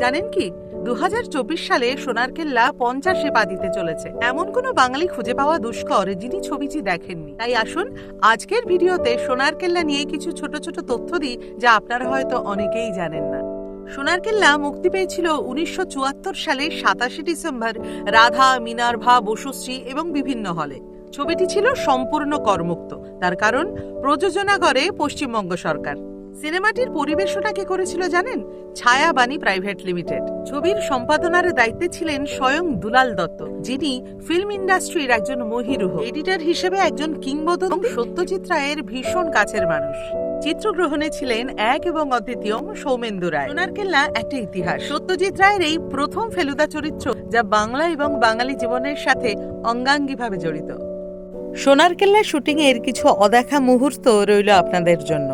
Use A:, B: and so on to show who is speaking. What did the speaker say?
A: জানেন কি 2024 সালে সোনারকেল্লা 50-এ পা দিতে চলেছে। এমন কোনো বাঙালি খুঁজে পাওয়া দুষ্কর যিনি ছবিটি দেখেননি। তাই আসুন আজকের ভিডিওতে সোনারকেল্লা নিয়ে কিছু ছোট ছোট তথ্য দিই, যা আপনারা হয়তো অনেকেই জানেন না। সোনারকেল্লা মুক্তি পেয়েছিল 1974 সালের 27 ডিসেম্বর রাধা, মিনার্ভা, বসুশ্রী এবং বিভিন্ন হলে। ছবিটি ছিল সম্পূর্ণ করমুক্ত, তার কারণ প্রযোজনা করে পশ্চিমবঙ্গ সরকার। সিনেমাটির পরিবেশনা কে করেছিল জানেন? ছায়া বাণী প্রাইভেট লিমিটেড। ছবির সম্পাদনার দায়িত্বে ছিলেন স্বয়ং দুলাল দত্ত, যিনি ফিল্ম ইন্ডাস্ট্রির একজন মহিরুহ। এডিটর হিসেবে একজন কিংবদন্তি, সত্যজিৎ রায়ের ভীষণ কাছের মানুষ। চিত্রগ্রহণে ছিলেন এক এবং অদ্বিতীয় সৌমেন্দু রায়। সোনারকেল্লা একটা ইতিহাস। সত্যজিৎ রায়ের এই প্রথম ফেলুদা চরিত্র, যা বাংলা এবং বাঙালি জীবনের সাথে অঙ্গাঙ্গিভাবে জড়িত। সোনারকেল্লা শুটিং এর কিছু অদেখা মুহূর্ত রইল আপনাদের জন্য।